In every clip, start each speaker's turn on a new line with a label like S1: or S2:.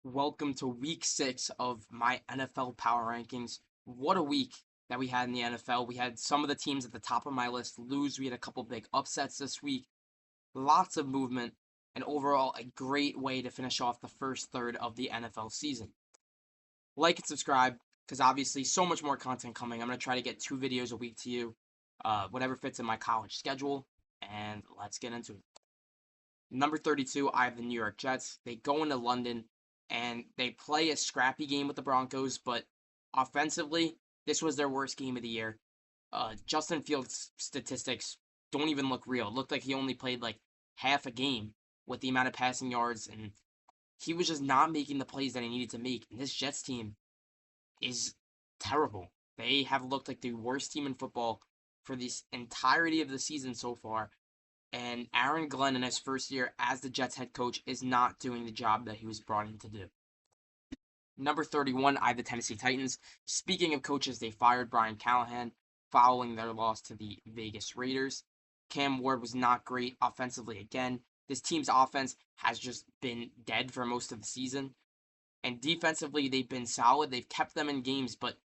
S1: Welcome to week 6 of my NFL power rankings. What a week that we had in the NFL. We had some of the teams at the top of my list lose. We had a couple big upsets this week, lots of movement, and overall a great way to finish off the first third of the NFL season. Like and subscribe because obviously so much more content coming. I'm going to try to get 2 videos a week to you, whatever fits in my college schedule, and let's get into it. Number 32, I have the New York Jets. They go into London and they play a scrappy game with the Broncos, but offensively, this was their worst game of the year. Justin Fields' statistics don't even look real. It looked like he only played like half a game with the amount of passing yards, and he was just not making the plays that he needed to make. And this Jets team is terrible. They have looked like the worst team in football for this entirety of the season so far. And Aaron Glenn in his first year as the Jets head coach is not doing the job that he was brought in to do. Number 31, I have the Tennessee Titans. Speaking of coaches, they fired Brian Callahan following their loss to the Vegas Raiders. Cam Ward was not great offensively again. This team's offense has just been dead for most of the season. And defensively, they've been solid. They've kept them in games, but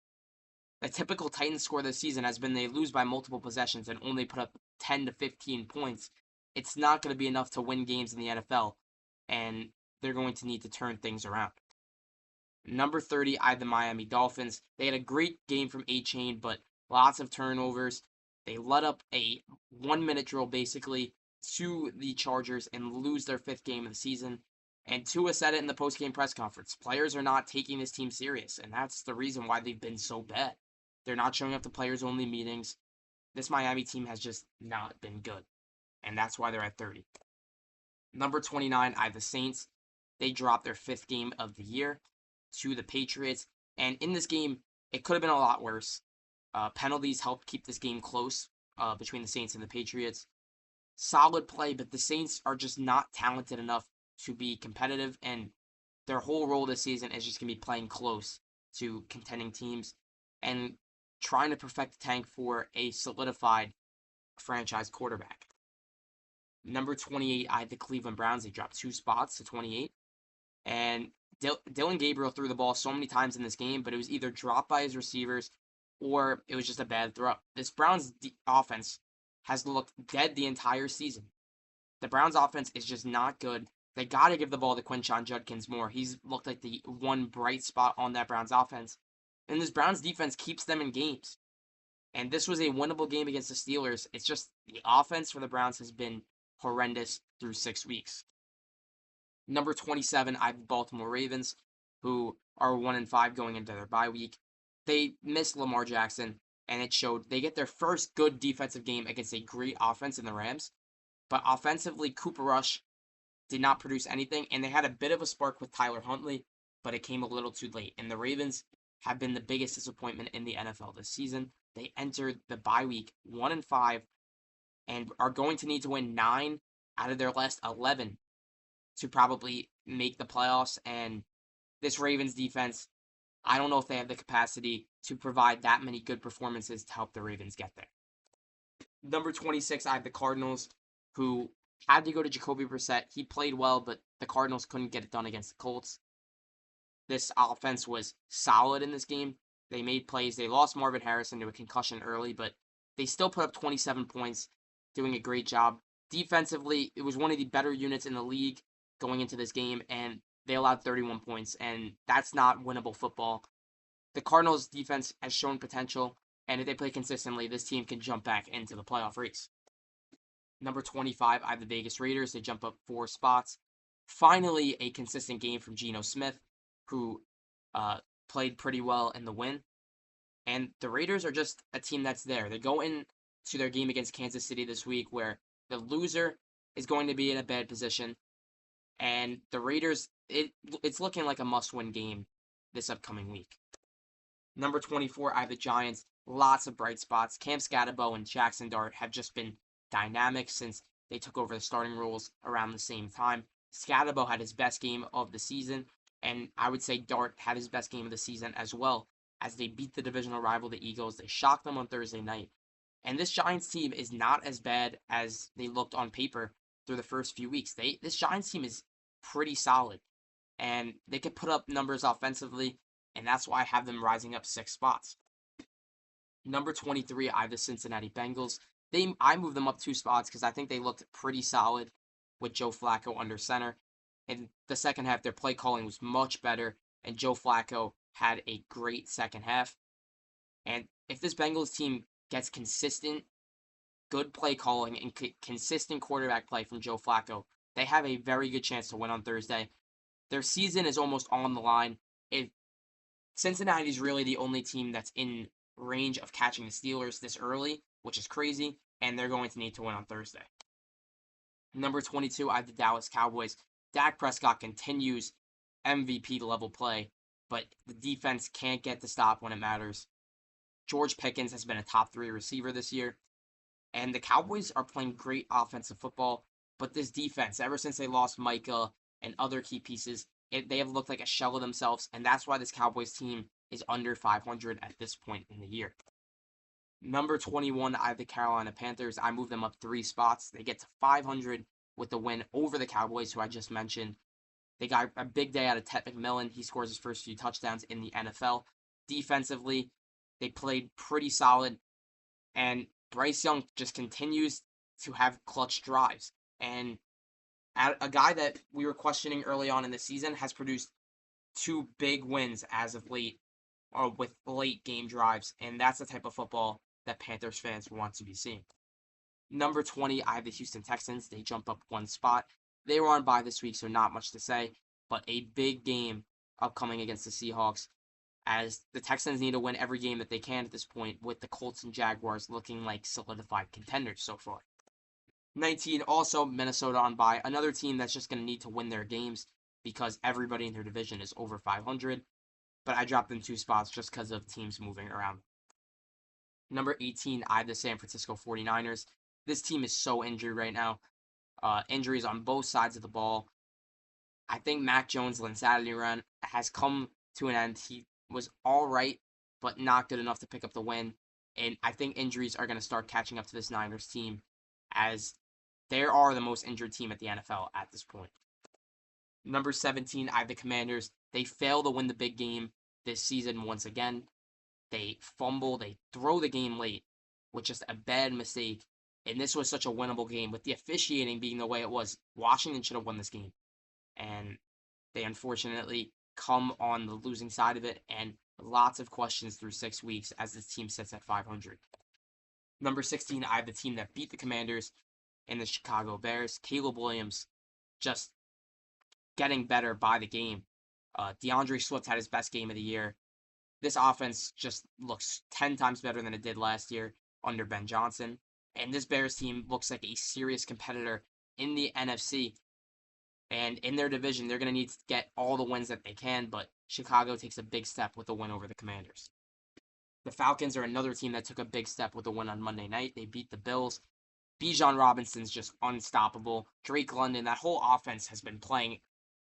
S1: the typical Titans score this season has been they lose by multiple possessions and only put up 10 to 15 points. It's not going to be enough to win games in the NFL, and they're going to need to turn things around. Number 30, I have the Miami Dolphins. They had a great game from A-Chain, but lots of turnovers. They let up a 1-minute drill, basically, to the Chargers and lose their 5th game of the season. And Tua said it in the post-game press conference. Players are not taking this team serious, and that's the reason why they've been so bad. They're not showing up to players-only meetings. This Miami team has just not been good, and that's why they're at 30. Number 29, I have the Saints. They dropped their 5th game of the year to the Patriots, and in this game, it could have been a lot worse. Penalties helped keep this game close between the Saints and the Patriots. Solid play, but the Saints are just not talented enough to be competitive, and their whole role this season is just going to be playing close to contending teams and trying to perfect the tank for a solidified franchise quarterback. Number 28, I have the Cleveland Browns. They dropped 2 spots to 28. And Dylan Gabriel threw the ball so many times in this game, but it was either dropped by his receivers or it was just a bad throw. This Browns offense has looked dead the entire season. The Browns offense is just not good. They got to give the ball to Quinshon Judkins more. He's looked like the one bright spot on that Browns offense. And this Browns defense keeps them in games. And this was a winnable game against the Steelers. It's just the offense for the Browns has been horrendous through 6 weeks. Number 27, I have the Baltimore Ravens, who are 1-5 going into their bye week. They missed Lamar Jackson, and it showed. They get their first good defensive game against a great offense in the Rams. But offensively, Cooper Rush did not produce anything, and they had a bit of a spark with Tyler Huntley, but it came a little too late. And the Ravens have been the biggest disappointment in the NFL this season. They entered the bye week 1-5 and are going to need to win 9 out of their last 11 to probably make the playoffs. And this Ravens defense, I don't know if they have the capacity to provide that many good performances to help the Ravens get there. Number 26, I have the Cardinals, who had to go to Jacoby Brissett. He played well, but the Cardinals couldn't get it done against the Colts. This offense was solid in this game. They made plays. They lost Marvin Harrison to a concussion early, but they still put up 27 points, doing a great job. Defensively, it was one of the better units in the league going into this game, and they allowed 31 points, and that's not winnable football. The Cardinals' defense has shown potential, and if they play consistently, this team can jump back into the playoff race. Number 25, I have the Vegas Raiders. They jump up 4 spots. Finally, a consistent game from Geno Smith, who played pretty well in the win. And the Raiders are just a team that's there. They go into their game against Kansas City this week where the loser is going to be in a bad position. And the Raiders, it's looking like a must-win game this upcoming week. Number 24, I have the Giants. Lots of bright spots. Cam Skattebo and Jackson Dart have just been dynamic since they took over the starting roles around the same time. Skattebo had his best game of the season, and I would say Dart had his best game of the season as well, as they beat the divisional rival, the Eagles. They shocked them on Thursday night. And this Giants team is not as bad as they looked on paper through the first few weeks. This Giants team is pretty solid. and they could put up numbers offensively, and that's why I have them rising up 6 spots. Number 23, I have the Cincinnati Bengals. I moved them up 2 spots because I think they looked pretty solid with Joe Flacco under center. In the second half, their play calling was much better, and Joe Flacco had a great second half. And if this Bengals team gets consistent, good play calling and consistent quarterback play from Joe Flacco, they have a very good chance to win on Thursday. Their season is almost on the line. Cincinnati's really the only team that's in range of catching the Steelers this early, which is crazy, and they're going to need to win on Thursday. Number 22, I have the Dallas Cowboys. Dak Prescott continues MVP level play, but the defense can't get the stop when it matters. George Pickens has been a top 3 receiver this year, and the Cowboys are playing great offensive football, but this defense, ever since they lost Micah and other key pieces, they have looked like a shell of themselves, and that's why this Cowboys team is under 500 at this point in the year. Number 21, I have the Carolina Panthers. I moved them up 3 spots. They get to 500 with the win over the Cowboys, who I just mentioned. They got a big day out of Ted McMillan. He scores his first few touchdowns in the NFL. Defensively, they played pretty solid, and Bryce Young just continues to have clutch drives. And a guy that we were questioning early on in the season has produced 2 big wins as of late, or with late game drives, and that's the type of football that Panthers fans want to be seeing. Number 20, I have the Houston Texans. They jump up 1 spot. They were on bye this week, so not much to say, but a big game upcoming against the Seahawks, as the Texans need to win every game that they can at this point, with the Colts and Jaguars looking like solidified contenders so far. 19, also Minnesota on bye, another team that's just going to need to win their games because everybody in their division is over 500, but I dropped them 2 spots just because of teams moving around. Number 18, I have the San Francisco 49ers. This team is so injured right now. Injuries on both sides of the ball. I think Mac Jones' insanity run has come to an end. He was all right, but not good enough to pick up the win. And I think injuries are going to start catching up to this Niners team, as they are the most injured team at the NFL at this point. Number 17, I have the Commanders. They fail to win the big game this season once again. They fumble, they throw the game late, with just a bad mistake. And this was such a winnable game, with the officiating being the way it was. Washington should have won this game. And they unfortunately come on the losing side of it, and lots of questions through 6 weeks as this team sits at 500. Number 16, I have the team that beat the Commanders in the Chicago Bears. Caleb Williams just getting better by the game. DeAndre Swift had his best game of the year. This offense just looks 10 times better than it did last year under Ben Johnson. And this Bears team looks like a serious competitor in the NFC. And in their division, they're going to need to get all the wins that they can, but Chicago takes a big step with the win over the Commanders. The Falcons are another team that took a big step with the win on Monday night. They beat the Bills. Bijan Robinson's just unstoppable. Drake London, that whole offense has been playing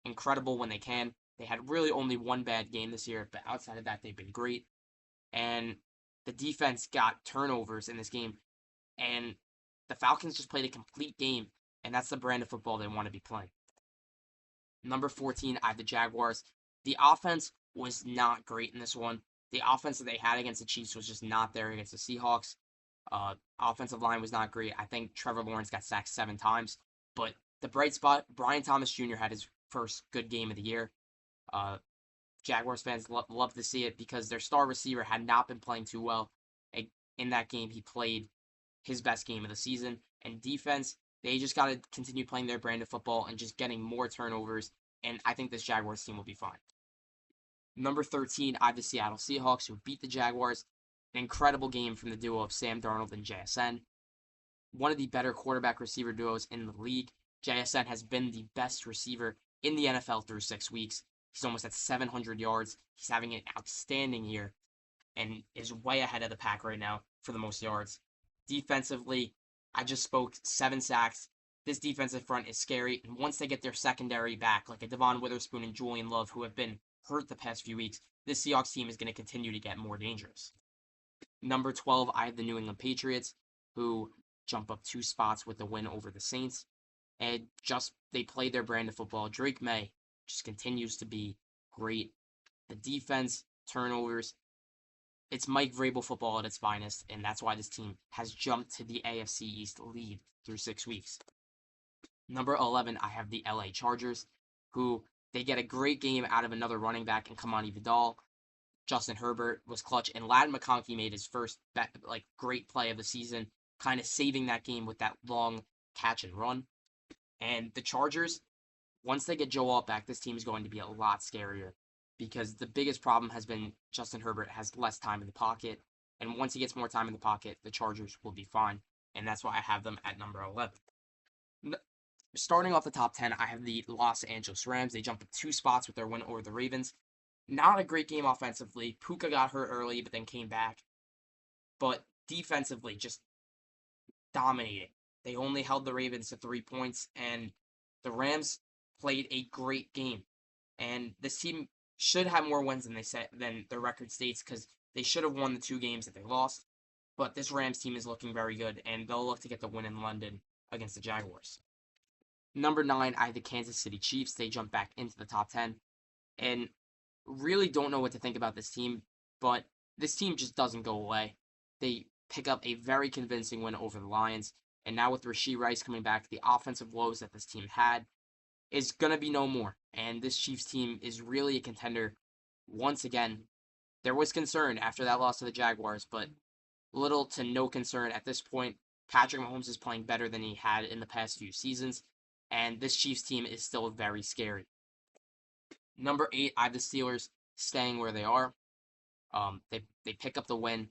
S1: incredible when they can. They had really only 1 bad game this year, but outside of that, they've been great. And the defense got turnovers in this game, and the Falcons just played a complete game, and that's the brand of football they want to be playing. Number 14, I have the Jaguars. The offense was not great in this one. The offense that they had against the Chiefs was just not there against the Seahawks. Offensive line was not great. I think Trevor Lawrence got sacked 7 times. But the bright spot, Brian Thomas Jr. had his first good game of the year. Jaguars fans love to see it because their star receiver had not been playing too well. In that game, he played his best game of the season. And defense, they just got to continue playing their brand of football and just getting more turnovers. And I think this Jaguars team will be fine. Number 13, I have the Seattle Seahawks, who beat the Jaguars. An incredible game from the duo of Sam Darnold and JSN. One of the better quarterback receiver duos in the league. JSN has been the best receiver in the NFL through 6 weeks. He's almost at 700 yards. He's having an outstanding year and is way ahead of the pack right now for the most yards. Defensively, I just spoke 7 sacks. This defensive front is scary, and once they get their secondary back, like a Devon Witherspoon and Julian Love, who have been hurt the past few weeks, this Seahawks team is going to continue to get more dangerous. Number 12, I have the New England Patriots, who jump up 2 spots with the win over the Saints. And they played their brand of football. Drake May just continues to be great. The defense, turnovers, it's Mike Vrabel football at its finest, and that's why this team has jumped to the AFC East lead through 6 weeks. Number 11, I have the LA Chargers, who they get a great game out of another running back in Kamani Vidal. Justin Herbert was clutch, and Ladd McConkey made his first great play of the season, kind of saving that game with that long catch and run. And the Chargers, once they get Joe Alt back, this team is going to be a lot scarier because the biggest problem has been Justin Herbert has less time in the pocket, and once he gets more time in the pocket, the Chargers will be fine, and that's why I have them at number 11. Starting off the top 10, I have the Los Angeles Rams. They jumped up 2 spots with their win over the Ravens. Not a great game offensively. Puka got hurt early, but then came back. But defensively, just dominating. They only held the Ravens to 3 points, and the Rams played a great game. And this team should have more wins than their record states because they should have won the 2 games that they lost. But this Rams team is looking very good, and they'll look to get the win in London against the Jaguars. Number 9, I have the Kansas City Chiefs. They jump back into the top 10. And really don't know what to think about this team, but this team just doesn't go away. They pick up a very convincing win over the Lions, and now with Rashee Rice coming back, the offensive woes that this team had is going to be no more. And this Chiefs team is really a contender. Once again, there was concern after that loss to the Jaguars, but little to no concern at this point. Patrick Mahomes is playing better than he had in the past few seasons, and this Chiefs team is still very scary. Number 8, I have the Steelers staying where they are. They pick up the win.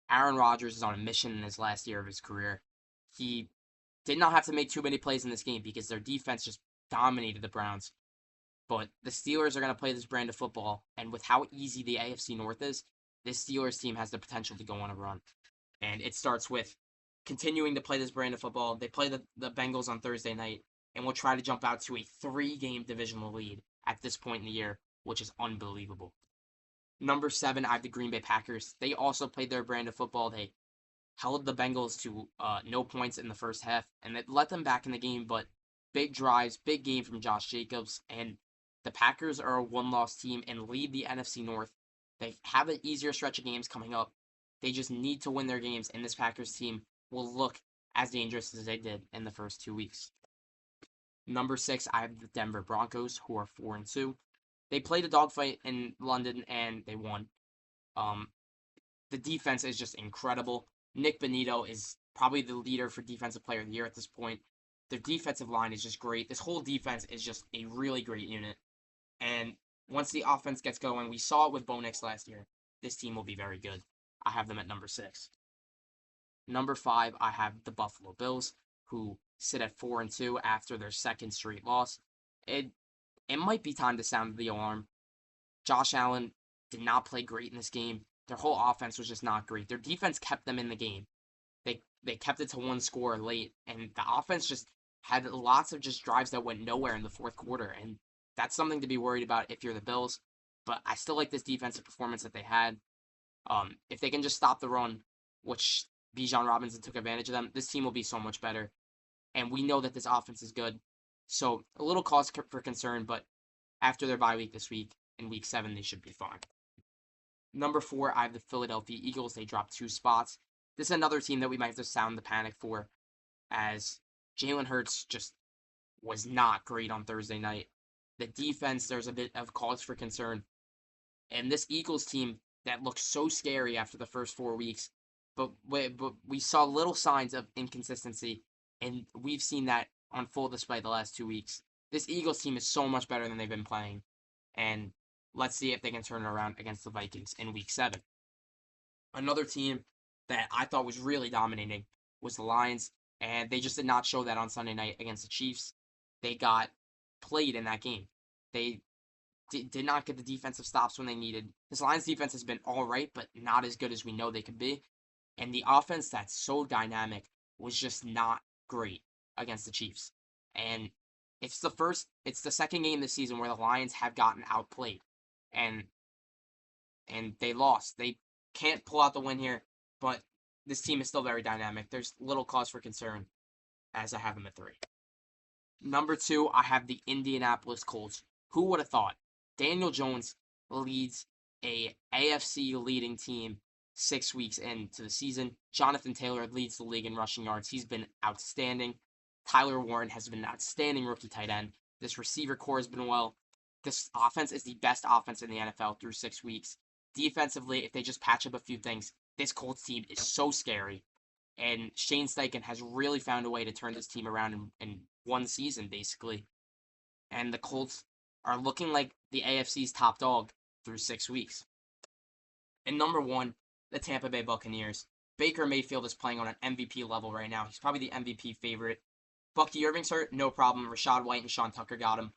S1: Aaron Rodgers is on a mission in his last year of his career. He did not have to make too many plays in this game because their defense just dominated the Browns. But the Steelers are going to play this brand of football, and with how easy the AFC North is, this Steelers team has the potential to go on a run. And it starts with continuing to play this brand of football. They play the Bengals on Thursday night, and will try to jump out to a 3-game divisional lead at this point in the year, which is unbelievable. Number 7, I have the Green Bay Packers. They also played their brand of football. They held the Bengals to no points in the first half, and it let them back in the game, but big drives, big game from Josh Jacobs, and the Packers are a one-loss team and lead the NFC North. They have an easier stretch of games coming up. They just need to win their games, and this Packers team will look as dangerous as they did in the first 2 weeks. Number 6, I have the Denver Broncos, who are 4-2. They played a dogfight in London, and they won. The defense is just incredible. Nick Bonito is probably the leader for Defensive Player of the Year at this point. Their defensive line is just great. This whole defense is just a really great unit. And once the offense gets going, we saw it with Bo Nix last year, this team will be very good. I have them at number 6. Number 5, I have the Buffalo Bills, who sit at 4-2 after their second straight loss. It might be time to sound the alarm. Josh Allen did not play great in this game. Their whole offense was just not great. Their defense kept them in the game. They kept it to 1 score late, and the offense just had lots of just drives that went nowhere in the fourth quarter, and that's something to be worried about if you're the Bills. But I still like this defensive performance that they had. If they can just stop the run, which Bijan Robinson took advantage of them, this team will be so much better. And we know that this offense is good. So a little cause for concern, but after their bye week this week, in week 7, they should be fine. Number 4, I have the Philadelphia Eagles. They dropped 2 spots. This is another team that we might have to sound the panic for, as Jalen Hurts just was not great on Thursday night. The defense, there's a bit of cause for concern. And this Eagles team that looked so scary after the first 4 weeks, but we saw little signs of inconsistency, and we've seen that on full display the last 2 weeks. This Eagles team is so much better than they've been playing, and let's see if they can turn it around against the Vikings in week 7. Another team that I thought was really dominating was the Lions, and they just did not show that on Sunday night against the Chiefs. They got played in that game. They did not get the defensive stops when they needed. This Lions defense has been all right, but not as good as we know they could be. And the offense that's so dynamic was just not great against the Chiefs. And it's the second game this season where the Lions have gotten outplayed. And they lost. They can't pull out the win here, but this team is still very dynamic. There's little cause for concern, as I have them at 3. Number 2, I have the Indianapolis Colts, Who would have thought? Daniel Jones leads a AFC leading team 6 weeks into the season. Jonathan Taylor leads the league in rushing yards. He's been outstanding. Tyler Warren has been an outstanding rookie tight end. This receiver core has been well. This offense is the best offense in the NFL through 6 weeks. Defensively, if they just patch up a few things, this Colts team is so scary. And Shane Steichen has really found a way to turn this team around in one season, basically. And the Colts are looking like the AFC's top dog through 6 weeks. And number one, the Tampa Bay Buccaneers. Baker Mayfield is playing on an MVP level right now. He's probably the MVP favorite. Bucky Irving's hurt, no problem. Rachaad White and Sean Tucker got him.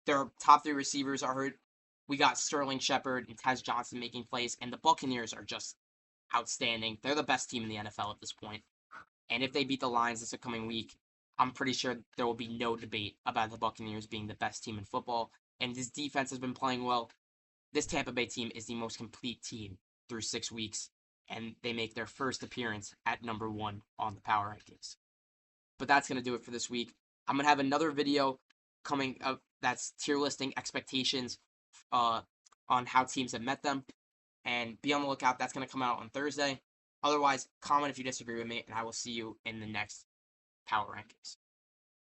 S1: Their top three receivers are hurt. We got Sterling Shepard and Tez Johnson making plays, and the Buccaneers are just outstanding. They're the best team in the NFL at this point. And if they beat the Lions this upcoming week, I'm pretty sure there will be no debate about the Buccaneers being the best team in football. And this defense has been playing well. This Tampa Bay team is the most complete team through 6 weeks, and they make their first appearance at number one on the power rankings. But that's going to do it for this week. I'm going to have another video coming up that's tier listing expectations on how teams have met them. And be on the lookout. That's going to come out on Thursday. Otherwise, comment if you disagree with me, and I will see you in the next Power Rankings.